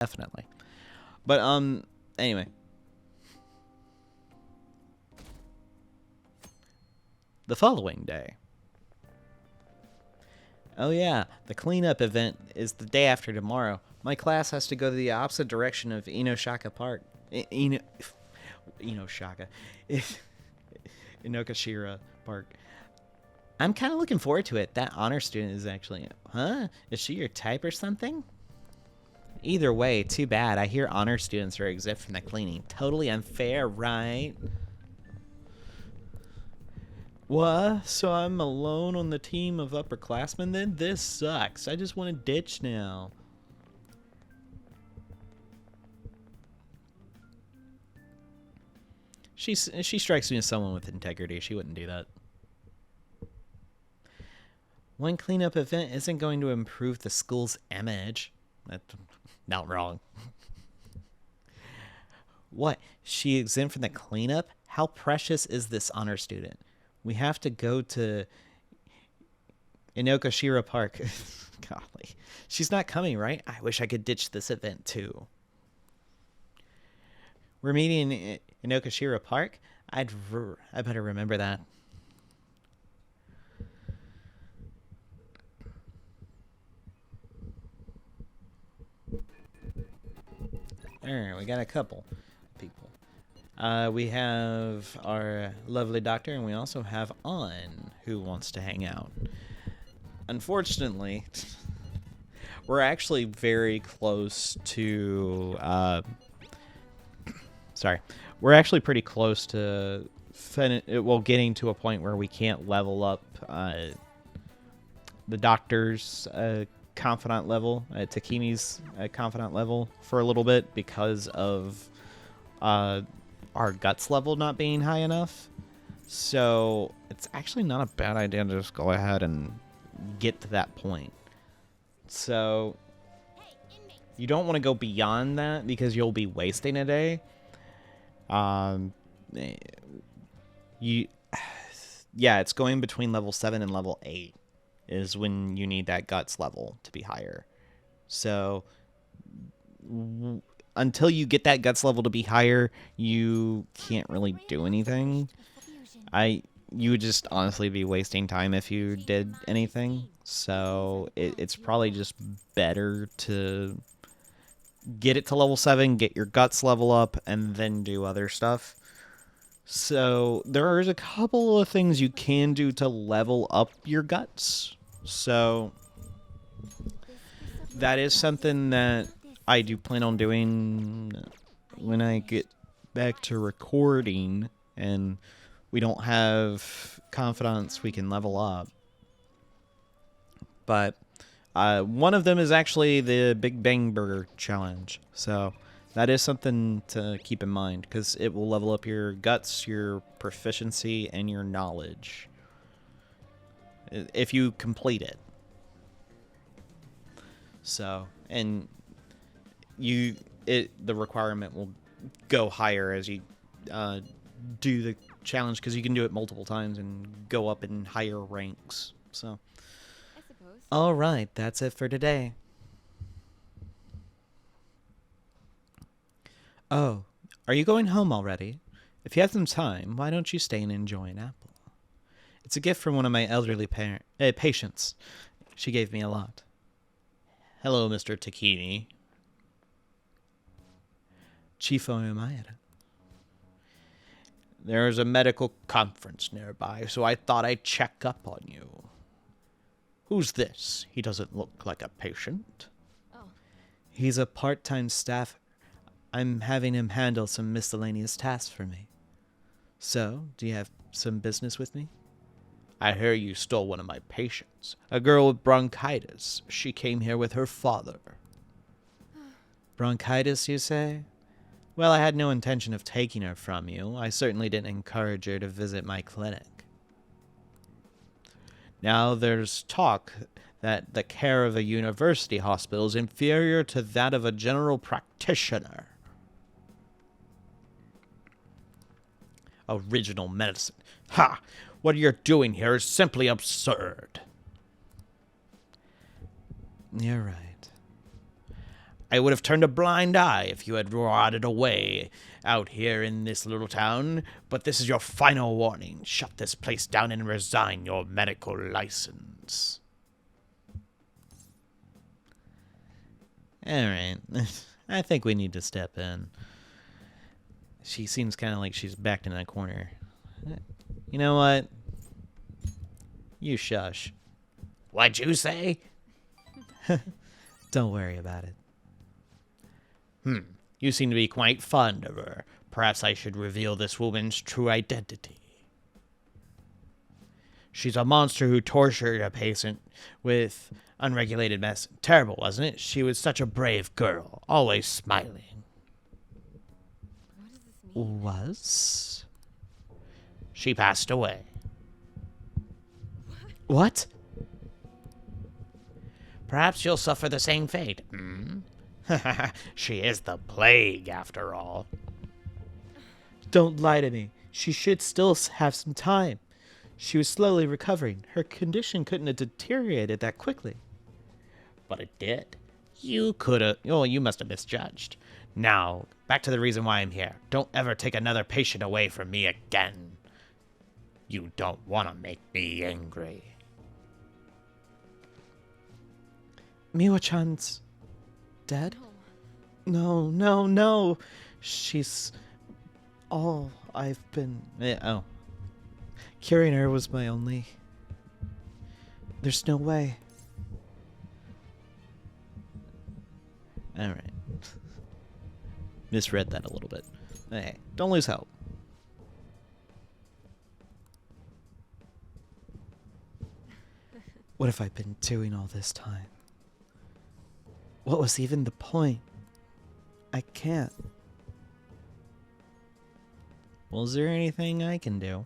definitely. But, anyway. The following day. Oh yeah, the cleanup event is the day after tomorrow. My class has to go to the opposite direction of Inoshaka Park. Inoshaka. Inokashira Park. I'm kind of looking forward to it. That honor student is actually... Huh? Is she your type or something? Either way, too bad. I hear honor students are exempt from the cleaning. Totally unfair, right? What? So I'm alone on the team of upperclassmen then? This sucks. I just want to ditch now. She strikes me as someone with integrity. She wouldn't do that. One cleanup event isn't going to improve the school's image. That's not wrong. What? She exempt from the cleanup? How precious is this honor student? We have to go to Inokashira Park. Golly. She's not coming, right? I wish I could ditch this event too. We're meeting in Inokashira Park? I better remember that. Alright, we got a couple people. We have our lovely doctor, and we also have An, who wants to hang out. Unfortunately, we're actually very close to... we're actually pretty close to getting to a point where we can't level up the doctor's confidant level, Takemi's confidant level for a little bit because of our guts level not being high enough. So it's actually not a bad idea to just go ahead and get to that point. So you don't want to go beyond that because you'll be wasting a day. It's going between level 7 and level 8 is when you need that guts level to be higher. So until you get that guts level to be higher, you can't really do anything. You would just honestly be wasting time if you did anything. So it's probably just better to get it to level 7, get your guts level up, and then do other stuff. So there is a couple of things you can do to level up your guts. So that is something that I do plan on doing when I get back to recording and we don't have confidants we can level up. But one of them is actually the Big Bang Burger Challenge. So that is something to keep in mind because it will level up your guts, your proficiency, and your knowledge if you complete it. So, and the requirement will go higher as you do the challenge because you can do it multiple times and go up in higher ranks. So, all right, that's it for today. Oh, are you going home already? If you have some time, why don't you stay and enjoy an apple? It's a gift from one of my elderly patients. She gave me a lot. Hello, Mr. Takini. Chief Amamiya. There's a medical conference nearby, so I thought I'd check up on you. Who's this? He doesn't look like a patient. Oh. He's a part-time staffer. I'm having him handle some miscellaneous tasks for me. So, do you have some business with me? I hear you stole one of my patients. A girl with bronchitis. She came here with her father. Bronchitis, you say? Well, I had no intention of taking her from you. I certainly didn't encourage her to visit my clinic. Now, there's talk that the care of a university hospital is inferior to that of a general practitioner. Original medicine. Ha! What you're doing here is simply absurd. You're right. I would have turned a blind eye if you had rotted away out here in this little town, but this is your final warning. Shut this place down and resign your medical license. Alright, I think we need to step in. She seems kind of like she's backed in a corner. You know what? You shush. What'd you say? Don't worry about it. You seem to be quite fond of her. Perhaps I should reveal this woman's true identity. She's a monster who tortured a patient with unregulated medicine. Terrible, wasn't it? She was such a brave girl, always smiling. What does this mean? Was? She passed away. What? Perhaps you'll suffer the same fate. She is the plague, after all. Don't lie to me. She should still have some time. She was slowly recovering. Her condition couldn't have deteriorated that quickly. But it did. You could have... Oh, you must have misjudged. Now, back to the reason why I'm here. Don't ever take another patient away from me again. You don't want to make me angry. Miwa-chan's dead? No. She's all I've been... oh. Curing her was my only... There's no way. Alright. Misread that a little bit. Hey, don't lose hope. What have I been doing all this time? What was even the point? I can't. Well, is there anything I can do?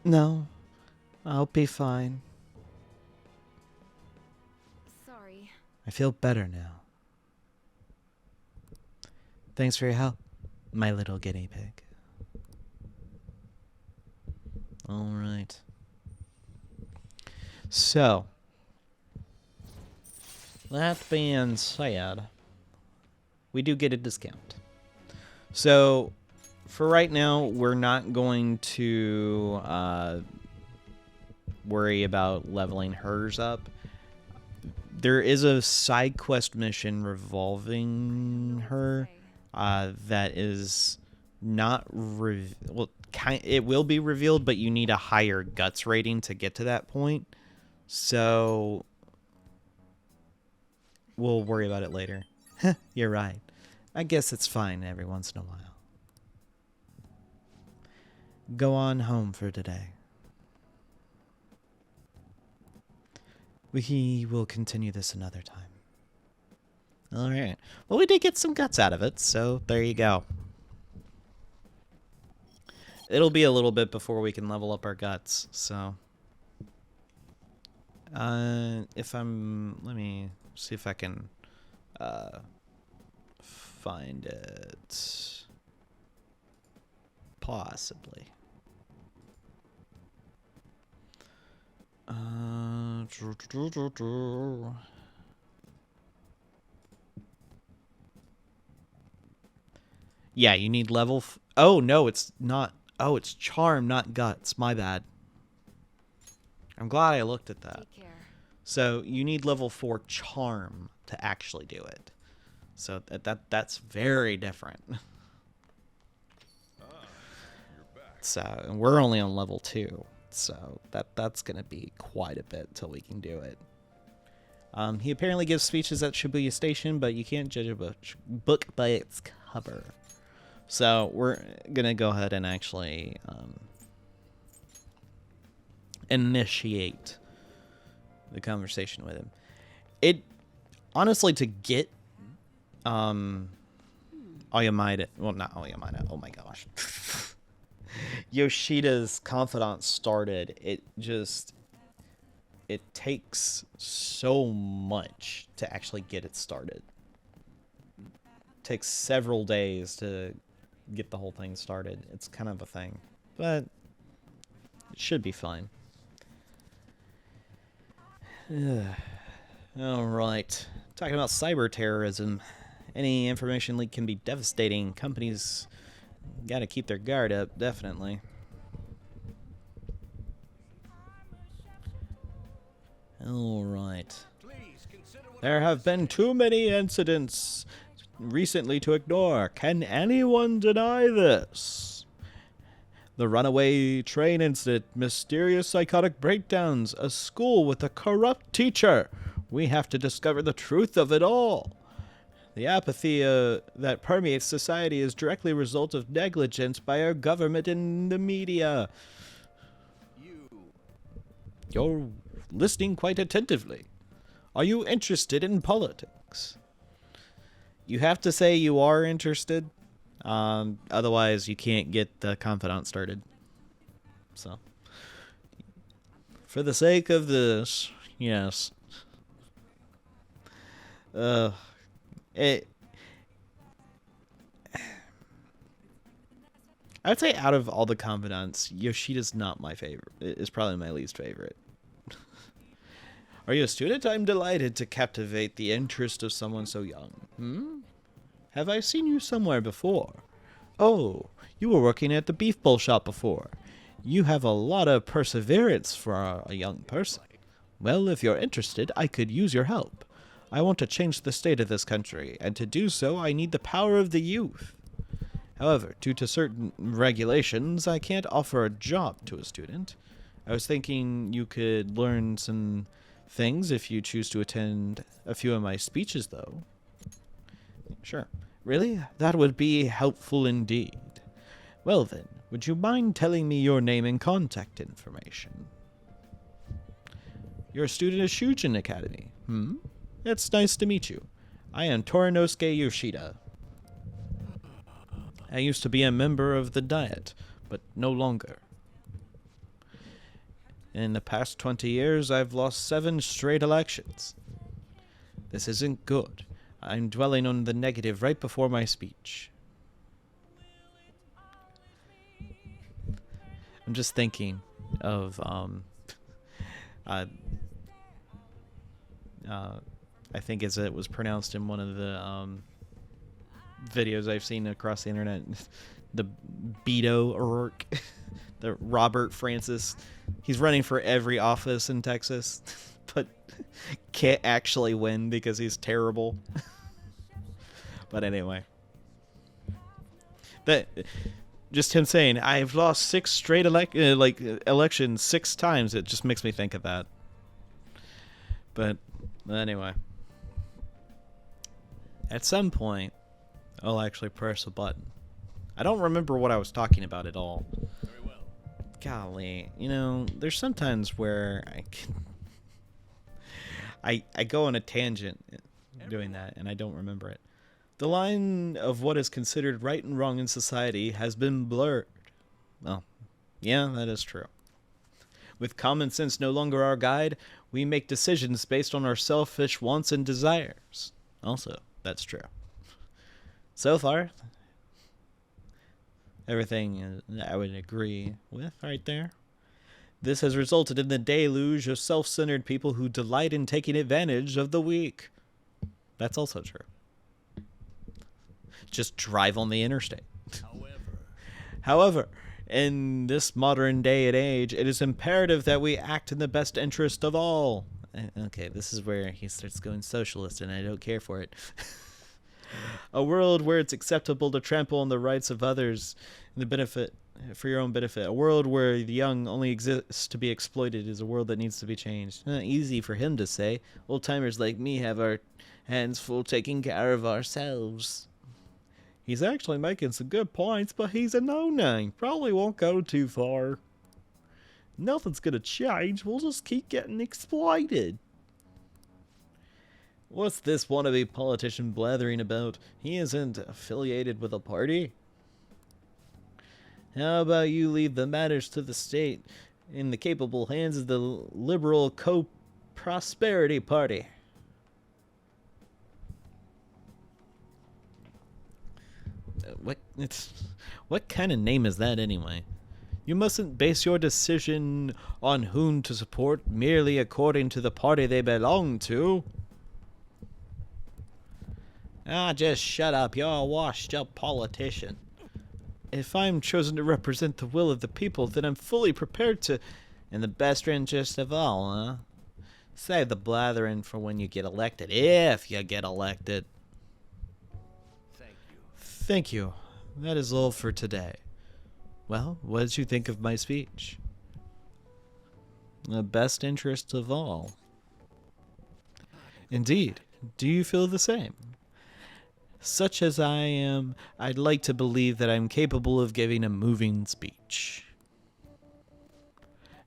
No, I'll be fine. Sorry. I feel better now. Thanks for your help, my little guinea pig. All right. So, that being said, we do get a discount. So, for right now, we're not going to worry about leveling hers up. There is a side quest mission revolving her that is not it will be revealed, but you need a higher guts rating to get to that point. So we'll worry about it later. You're right. I guess it's fine every once in a while. Go on home for today. We will continue this another time. Alright. Well, we did get some guts out of it, so there you go. It'll be a little bit before we can level up our guts, so... let me see if I can, find it. Possibly. Yeah, you need level... oh, no, it's not... oh, it's charm, not guts. My bad. I'm glad I looked at that. Take care. So you need level 4 charm to actually do it. So that's very different. So and we're only on level 2. So that's gonna be quite a bit till we can do it. He apparently gives speeches at Shibuya Station, but you can't judge a book by its cover. So we're gonna go ahead and actually initiate the conversation with him. It honestly, to get Oyamida, well, not Oyamida, oh my gosh, Yoshida's confidant started, it takes so much to actually get it started. It takes several days to get the whole thing started. It's kind of a thing, but it should be fine. All right. Talking about cyber terrorism. Any information leak can be devastating. Companies got to keep their guard up, definitely. All right. There have been too many incidents recently to ignore. Can anyone deny this? The runaway train incident, mysterious psychotic breakdowns, a school with a corrupt teacher. We have to discover the truth of it all. The apathy that permeates society is directly a result of negligence by our government and the media. You're listening quite attentively. Are you interested in politics? You have to say you are interested. Otherwise, you can't get the confidant started. So, for the sake of this, yes. It. I would say out of all the confidants, Yoshida's not my favorite. It's probably my least favorite. Are you a student? I'm delighted to captivate the interest of someone so young. Have I seen you somewhere before? Oh, you were working at the beef bowl shop before. You have a lot of perseverance for a young person. Well, if you're interested, I could use your help. I want to change the state of this country, and to do so, I need the power of the youth. However, due to certain regulations, I can't offer a job to a student. I was thinking you could learn some things if you choose to attend a few of my speeches, though. Sure. Really? That would be helpful indeed. Well then, would you mind telling me your name and contact information? You're a student at Shujin Academy. It's nice to meet you. I am Torinosuke Yoshida. I used to be a member of the Diet, but no longer. In the past 20 years, I've lost 7 straight elections. This isn't good. I'm dwelling on the negative right before my speech. I'm just thinking of, I think as it was pronounced in one of the, videos I've seen across the internet, the Beto O'Rourke, the Robert Francis. He's running for every office in Texas, but can't actually win because he's terrible. But anyway, that just him saying I've lost 6 straight elections 6 times. It just makes me think of that. But anyway, at some point, I'll actually press a button. I don't remember what I was talking about at all. Very well. Golly, there's sometimes where I go on a tangent doing that, and I don't remember it. The line of what is considered right and wrong in society has been blurred. Well, yeah, that is true. With common sense no longer our guide, we make decisions based on our selfish wants and desires. Also, that's true. So far, everything I would agree with right there. This has resulted in the deluge of self-centered people who delight in taking advantage of the weak. That's also true. Just drive on the interstate. However, in this modern day and age, it is imperative that we act in the best interest of all. Okay, this is where he starts going socialist, and I don't care for it. A world where it's acceptable to trample on the rights of others for your own benefit. A world where the young only exists to be exploited is a world that needs to be changed. Easy for him to say. Old-timers like me have our hands full taking care of ourselves. He's actually making some good points, but he's a no-name. Probably won't go too far. Nothing's gonna change. We'll just keep getting exploited. What's this wannabe politician blathering about? He isn't affiliated with a party. How about you leave the matters to the state in the capable hands of the liberal co-prosperity party? What kind of name is that anyway? You mustn't base your decision on whom to support merely according to the party they belong to. Ah, just shut up. You're a washed-up politician. If I'm chosen to represent the will of the people, then I'm fully prepared to... In the best interest of all, huh? Save the blathering for when you get elected, if you get elected. Thank you. That is all for today. Well, what did you think of my speech? The best interest of all. Indeed. Do you feel the same? Such as I am, I'd like to believe that I'm capable of giving a moving speech.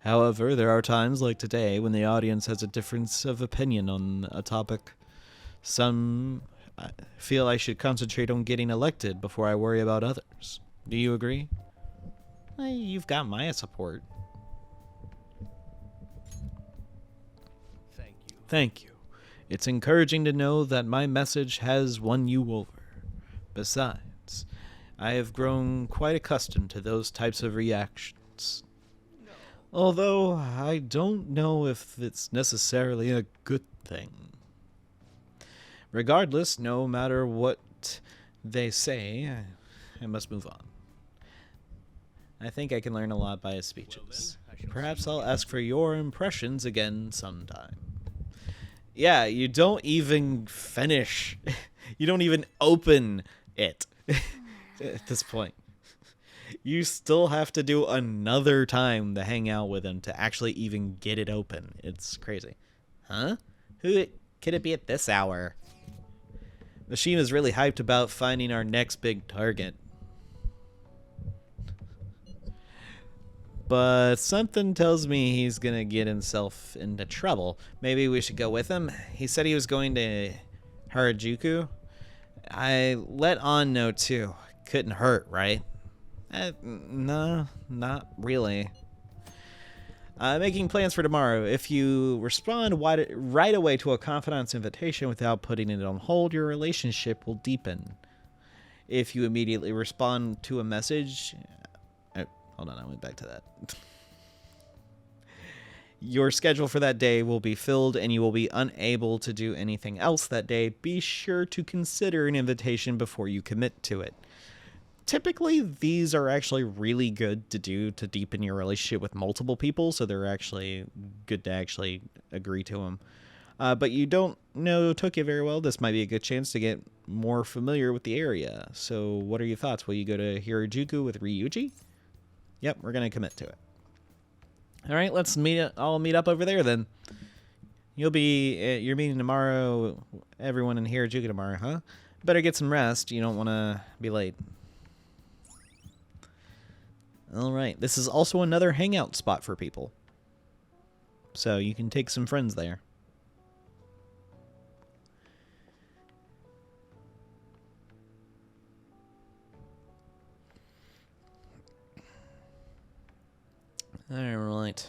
However, there are times like today when the audience has a difference of opinion on a topic. Some feel I should concentrate on getting elected before I worry about others. Do you agree? You've got my support. Thank you. It's encouraging to know that my message has won you over. Besides, I have grown quite accustomed to those types of reactions. Although I don't know if it's necessarily a good thing. Regardless, no matter what they say, I must move on. I think I can learn a lot by his speeches. Perhaps I'll ask for your impressions again sometime. Yeah, you don't even finish. You don't even open it at this point. You still have to do another time to hang out with him to actually even get it open. It's crazy. Huh? Who could it be at this hour? Machine is really hyped about finding our next big target. But something tells me he's gonna get himself into trouble. Maybe we should go with him. He said he was going to Harajuku. I let On know too. Couldn't hurt, right? No, not really. Making plans for tomorrow. If you respond right away to a confidence invitation without putting it on hold, your relationship will deepen. If you immediately respond to a message... hold on, I went back to that. Your schedule for that day will be filled and you will be unable to do anything else that day. Be sure to consider an invitation before you commit to it. Typically, these are actually really good to do to deepen your relationship with multiple people, so they're actually good to actually agree to them. But you don't know Tokyo very well. This might be a good chance to get more familiar with the area. So what are your thoughts? Will you go to Harajuku with Ryuji? Yep, we're going to commit to it. All right, let's I'll meet up over there then. You're meeting tomorrow, everyone in Harajuku tomorrow, huh? Better get some rest. You don't want to be late. All right, this is also another hangout spot for people. So you can take some friends there. Alright.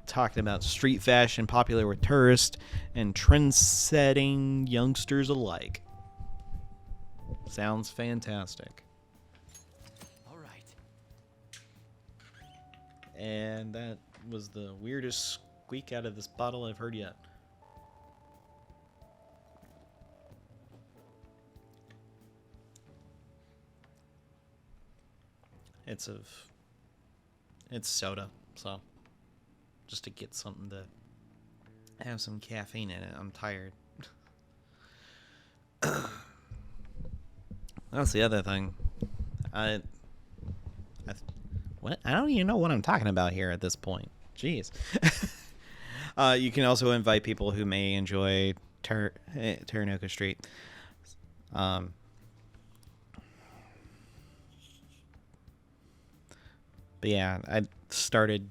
Talking about street fashion popular with tourists and trend-setting youngsters alike. Sounds fantastic. Alright. And that was the weirdest squeak out of this bottle I've heard yet. It's soda, so just to get something to have some caffeine in it. I'm tired. That's the other thing. What? I don't even know what I'm talking about here at this point. Jeez. You can also invite people who may enjoy Teranoka Street. But yeah, I started